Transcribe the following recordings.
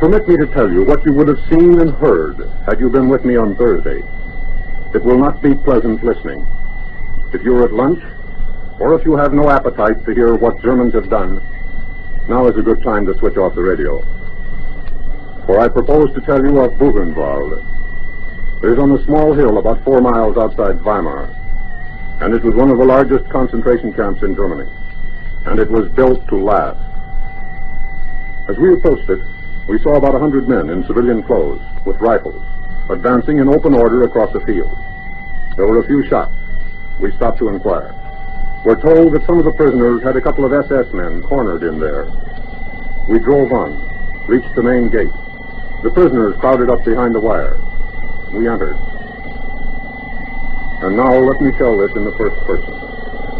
Permit me to tell you what you would have seen and heard had you been with me on Thursday. It will not be pleasant listening. If you're at lunch, or if you have no appetite to hear what Germans have done, now is a good time to switch off the radio. For I propose to tell you of Buchenwald. It is on a small hill about 4 miles outside Weimar, and it was one of the largest concentration camps in Germany, and it was built to last. As we approached it, we saw about 100 men in civilian clothes with rifles advancing in open order across the field. There were a few shots. We stopped to inquire. We're told that some of the prisoners had a couple of SS men cornered in there. We drove on, reached the main gate. The prisoners crowded up behind the wire. We entered. And now let me tell this in the first person,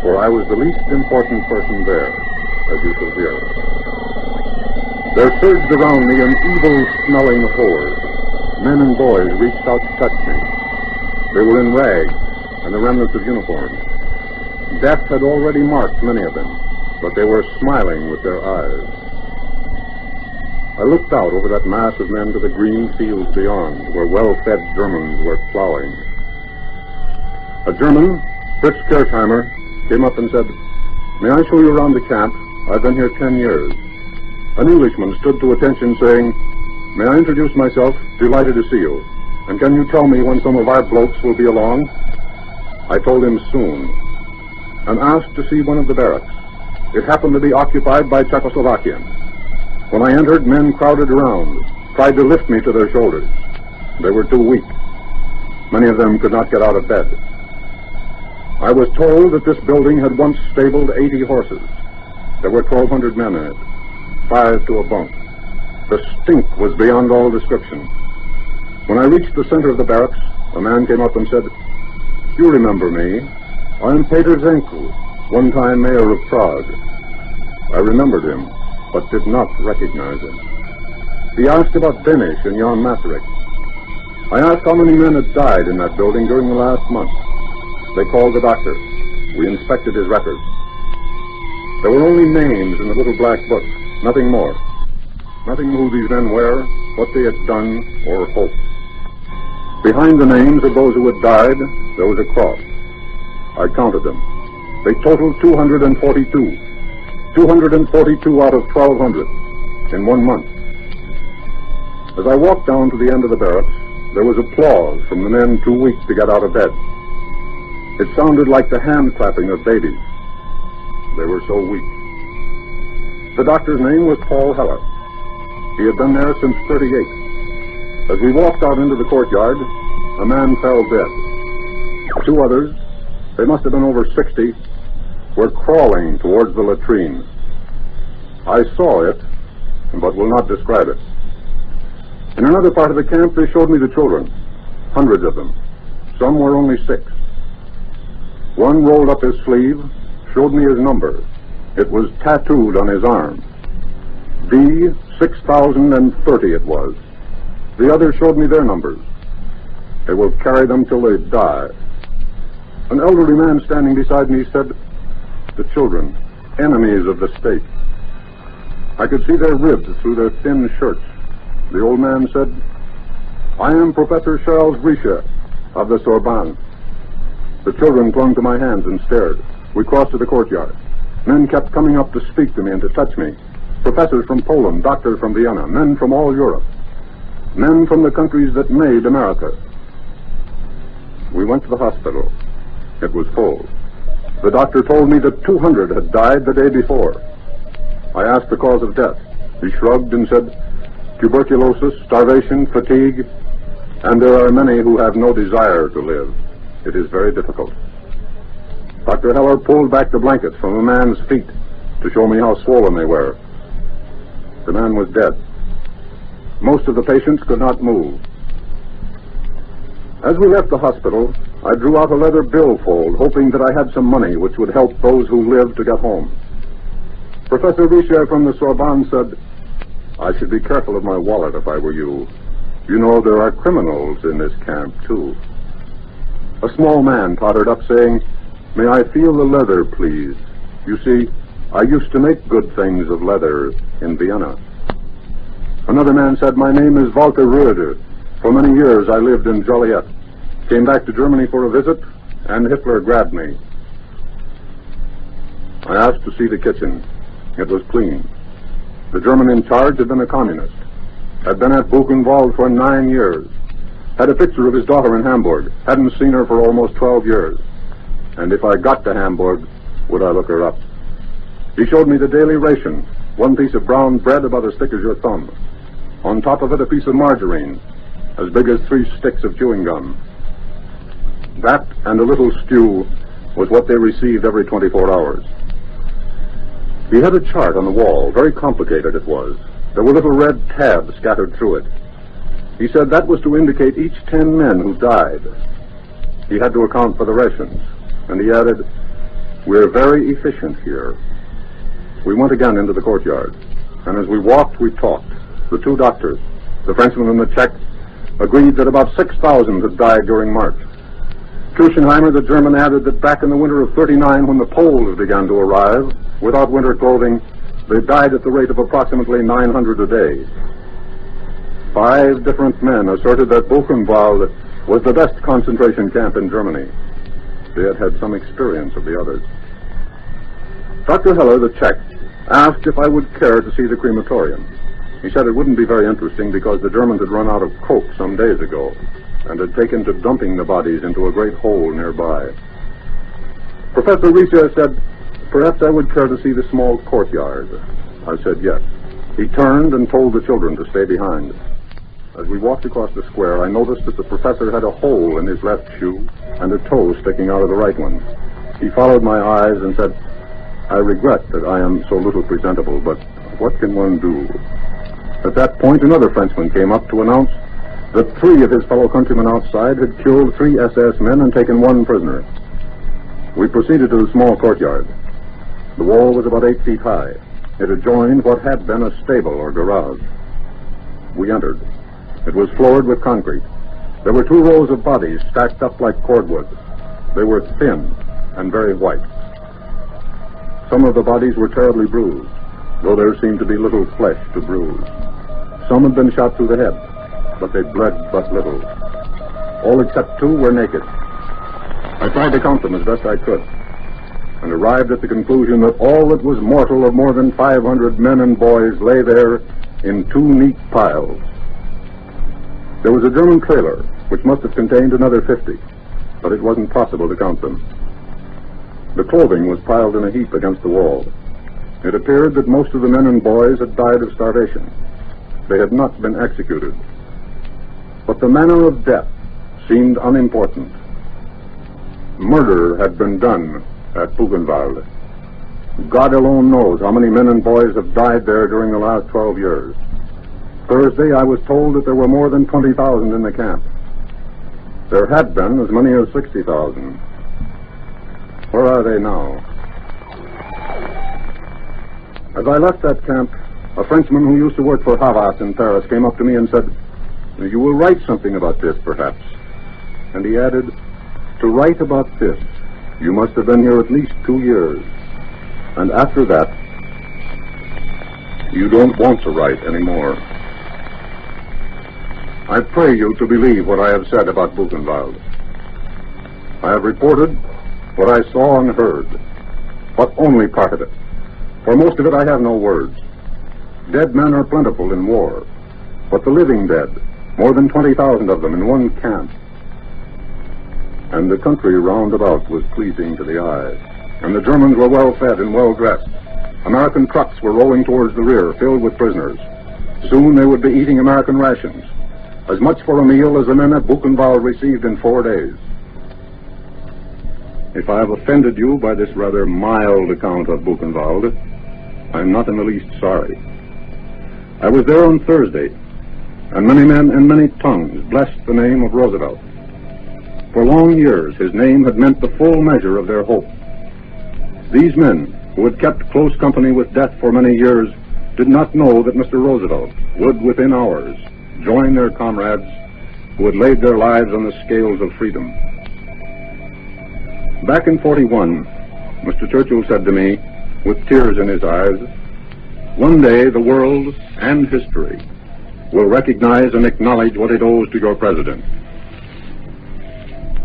for I was the least important person there, as you shall hear. There surged around me an evil-smelling horde. Men and boys reached out to touch me. They were in rags and the remnants of uniforms. Death had already marked many of them, but they were smiling with their eyes. I looked out over that mass of men to the green fields beyond, where well-fed Germans were plowing. A German, Fritz Kirchheimer, came up and said, "May I show you around the camp? I've been here 10 years. An Englishman stood to attention saying, "May I introduce myself? Delighted to see you. And can you tell me when some of our blokes will be along?" I told him soon, and asked to see one of the barracks. It happened to be occupied by Czechoslovakians. When I entered, men crowded around, tried to lift me to their shoulders. They were too weak. Many of them could not get out of bed. I was told that this building had once stabled 80 horses. There were 1,200 men in it, 5 to a bunk. The stink was beyond all description. When I reached the center of the barracks, a man came up and said, "You remember me. I am Peter Zenku, one-time mayor of Prague." I remembered him, but did not recognize him. He asked about Benish and Jan Masaryk. I asked how many men had died in that building during the last month. They called the doctor. We inspected his records. There were only names in the little black book, nothing more. Nothing who these men were, what they had done, or hoped. Behind the names of those who had died, there was a cross. I counted them. They totaled 242. 242 out of 1,200 in 1 month. As I walked down to the end of the barracks, there was applause from the men too weak to get out of bed. It sounded like the hand-clapping of babies. They were so weak. The doctor's name was Paul Heller. He had been there since '38. As we walked out into the courtyard, a man fell dead. 2 others, they must have been over 60, were crawling towards the latrine. I saw it, but will not describe it. In another part of the camp, they showed me the children, hundreds of them. Some were only 6. One rolled up his sleeve, showed me his number. It was tattooed on his arm. B6030 it was. The others showed me their numbers. They will carry them till they die. An elderly man standing beside me said, "The children, enemies of the state." I could see their ribs through their thin shirts. The old man said, "I am Professor Charles Richer of the Sorbonne." The children clung to my hands and stared. We crossed to the courtyard. Men kept coming up to speak to me and to touch me. Professors from Poland, doctors from Vienna, men from all Europe. Men from the countries that made America. We went to the hospital. It was full. The doctor told me that 200 had died the day before. I asked the cause of death. He shrugged and said, "Tuberculosis, starvation, fatigue, and there are many who have no desire to live. It is very difficult." Dr. Heller pulled back the blankets from a man's feet to show me how swollen they were. The man was dead. Most of the patients could not move. As we left the hospital, I drew out a leather billfold, hoping that I had some money which would help those who lived to get home. Professor Richer from the Sorbonne said, "I should be careful of my wallet if I were you. You know there are criminals in this camp, too." A small man tottered up saying, "May I feel the leather, please? You see, I used to make good things of leather in Vienna." Another man said, "My name is Walter Röder. For many years I lived in Joliet. Came back to Germany for a visit, and Hitler grabbed me." I asked to see the kitchen. It was clean. The German in charge had been a communist, had been at Buchenwald for 9 years, had a picture of his daughter in Hamburg, hadn't seen her for almost 12 years. And if I got to Hamburg, would I look her up? He showed me the daily ration, one piece of brown bread about as thick as your thumb. On top of it, a piece of margarine, as big as 3 sticks of chewing gum. That and a little stew was what they received every 24 hours. He had a chart on the wall, very complicated it was. There were little red tabs scattered through it. He said that was to indicate each 10 men who died. He had to account for the rations, and he added, "We're very efficient here." We went again into the courtyard, and as we walked, we talked. The 2 doctors, the Frenchman and the Czech, agreed that about 6,000 had died during March. Kirchenheimer, the German, added that back in the winter of '39, when the Poles began to arrive, without winter clothing, they died at the rate of approximately 900 a day. 5 different men asserted that Buchenwald was the best concentration camp in Germany. They had had some experience of the others. Dr. Heller, the Czech, asked if I would care to see the crematorium. He said it wouldn't be very interesting because the Germans had run out of coke some days ago and had taken to dumping the bodies into a great hole nearby. Professor Rieser said, "Perhaps I would care to see the small courtyard." I said yes. He turned and told the children to stay behind. As we walked across the square, I noticed that the professor had a hole in his left shoe and a toe sticking out of the right one. He followed my eyes and said, "I regret that I am so little presentable, but what can one do?" At that point, another Frenchman came up to announce that 3 of his fellow countrymen outside had killed 3 SS men and taken 1 prisoner. We proceeded to the small courtyard. The wall was about 8 feet high. It adjoined what had been a stable or garage. We entered. It was floored with concrete. There were 2 rows of bodies stacked up like cordwood. They were thin and very white. Some of the bodies were terribly bruised, though there seemed to be little flesh to bruise. Some had been shot through the head, but they bled but little. All except 2 were naked. I tried to count them as best I could, and arrived at the conclusion that all that was mortal of more than 500 men and boys lay there in 2 neat piles. There was a German trailer, which must have contained another 50, but it wasn't possible to count them. The clothing was piled in a heap against the wall. It appeared that most of the men and boys had died of starvation. They had not been executed. But the manner of death seemed unimportant. Murder had been done at Buchenwald. God alone knows how many men and boys have died there during the last 12 years. Thursday, I was told that there were more than 20,000 in the camp. There had been as many as 60,000. Where are they now? As I left that camp, a Frenchman who used to work for Havas in Paris came up to me and said, "You will write something about this, perhaps." And he added, "To write about this, you must have been here at least 2 years. And after that, you don't want to write anymore." I pray you to believe what I have said about Buchenwald. I have reported what I saw and heard, but only part of it. For most of it I have no words. Dead men are plentiful in war, but the living dead, more than 20,000 of them in one camp. And the country round about was pleasing to the eye, and the Germans were well fed and well dressed. American trucks were rolling towards the rear, filled with prisoners. Soon they would be eating American rations, as much for a meal as the men at Buchenwald received in 4 days. If I have offended you by this rather mild account of Buchenwald, I am not in the least sorry. I was there on Thursday, and many men and many tongues blessed the name of Roosevelt. For long years, his name had meant the full measure of their hope. These men, who had kept close company with death for many years, did not know that Mr. Roosevelt would, within hours, join their comrades who had laid their lives on the scales of freedom. Back in '41, Mr. Churchill said to me, with tears in his eyes, "One day the world and history will recognize and acknowledge what it owes to your president.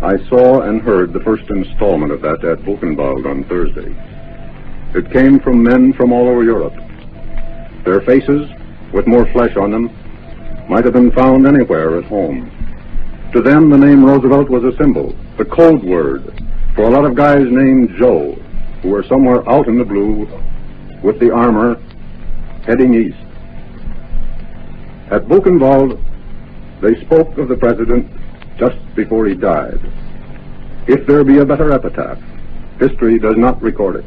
I saw and heard the first installment of that at Buchenwald on Thursday. It came from men from all over Europe. Their faces, with more flesh on them, might have been found anywhere at home. To them, the name Roosevelt was a symbol, the code word for a lot of guys named Joe, who were somewhere out in the blue with the armor heading east. At Buchenwald, they spoke of the president just before he died. If there be a better epitaph, history does not record it.